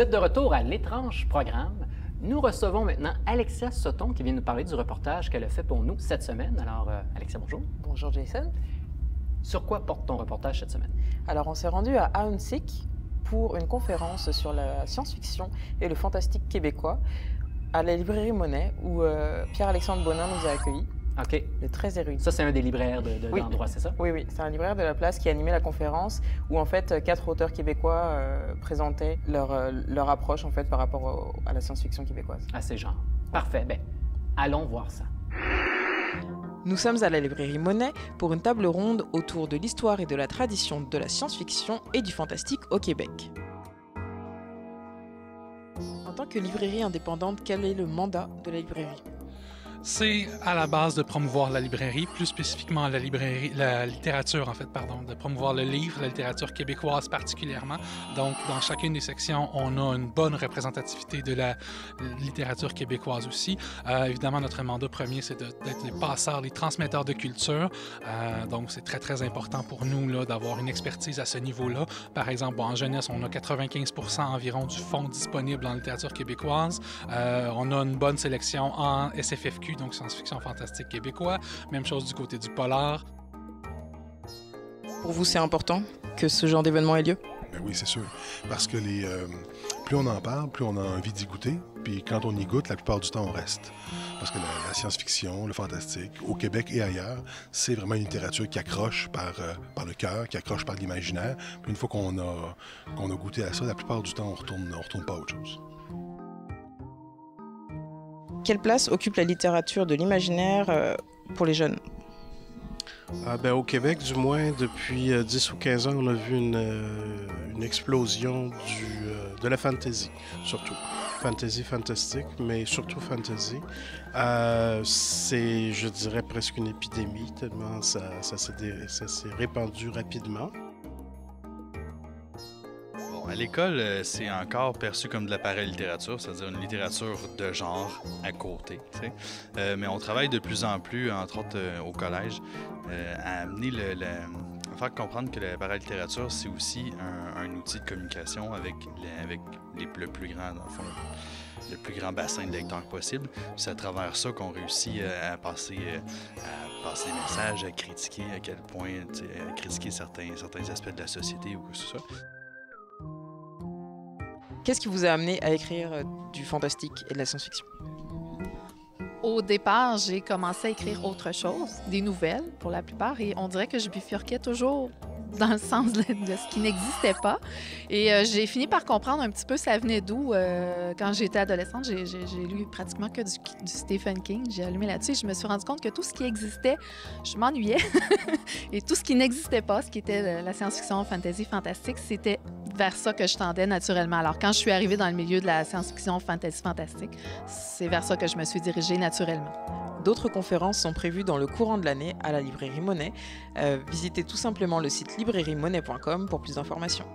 Vous êtes de retour à l'étrange programme. Nous recevons maintenant Alexia Soton qui vient nous parler du reportage qu'elle a fait pour nous cette semaine. Alors, Alexia, bonjour. Bonjour Jason. Sur quoi porte ton reportage cette semaine? Alors, on s'est rendu à Ahuntsic pour une conférence sur la science-fiction et le fantastique québécois à la librairie Monet où Pierre-Alexandre Bonin nous a accueillis. OK. Le très érudit. Ça, c'est un des libraires de Oui. l'endroit, c'est ça? Oui, c'est un libraire de la place qui a animé la conférence où en fait 4 auteurs québécois présentaient leur approche en fait par rapport à la science-fiction québécoise. À ces genres. Parfait. Bien, allons voir ça. Nous sommes à la librairie Monet pour une table ronde autour de l'histoire et de la tradition de la science-fiction et du fantastique au Québec. En tant que librairie indépendante, quel est le mandat de la librairie? C'est à la base de promouvoir la librairie, plus spécifiquement la littérature en fait, de promouvoir le livre, la littérature québécoise particulièrement. Donc, dans chacune des sections, on a une bonne représentativité de la littérature québécoise aussi. Évidemment, notre mandat premier, c'est d'être les passeurs, les transmetteurs de culture. Donc, c'est très, très important pour nous là, d'avoir une expertise à ce niveau-là. Par exemple, en jeunesse, on a 95% environ du fonds disponible en littérature québécoise. On a une bonne sélection en SFFQ, donc science-fiction fantastique québécois. Même chose du côté du polar. Pour vous, c'est important que ce genre d'événement ait lieu? Ben oui, c'est sûr. Parce que plus on en parle, plus on a envie d'y goûter. Puis quand on y goûte, la plupart du temps, on reste. Parce que la science-fiction, le fantastique, au Québec et ailleurs, c'est vraiment une littérature qui accroche par le cœur, qui accroche par l'imaginaire. Puis une fois qu'on a goûté à ça, la plupart du temps, on retourne pas à autre chose. Quelle place occupe la littérature de l'imaginaire pour les jeunes? Au Québec, du moins, depuis 10 ou 15 ans, on a vu une explosion de la fantasy, surtout. Fantasy, fantastique, mais surtout fantasy. C'est, je dirais, presque une épidémie, tellement ça s'est répandu rapidement. À l'école, c'est encore perçu comme de la paralittérature, c'est-à-dire une littérature de genre à côté. Mais on travaille de plus en plus, entre autres au collège, à amener à faire comprendre que la paralittérature, c'est aussi un outil de communication avec le plus grand, dans le fond, le plus grand bassin de lecteurs possible. C'est à travers ça qu'on réussit à passer des messages, à critiquer à quel point, à critiquer certains aspects de la société ou quoi que ce soit. Qu'est-ce qui vous a amené à écrire du fantastique et de la science-fiction? Au départ, j'ai commencé à écrire autre chose, des nouvelles pour la plupart, et on dirait que je bifurquais toujours dans le sens de ce qui n'existait pas. Et j'ai fini par comprendre un petit peu ça venait d'où. Quand j'étais adolescente, j'ai lu pratiquement que du Stephen King. J'ai allumé là-dessus et je me suis rendu compte que tout ce qui existait, je m'ennuyais. Et tout ce qui n'existait pas, ce qui était la science-fiction, fantasy, fantastique, c'était vers ça que je tendais naturellement. Alors, quand je suis arrivée dans le milieu de la science-fiction, fantasy, fantastique, c'est vers ça que je me suis dirigée naturellement. D'autres conférences sont prévues dans le courant de l'année à la librairie Monet. Visitez tout simplement le site librairiemonet.com pour plus d'informations.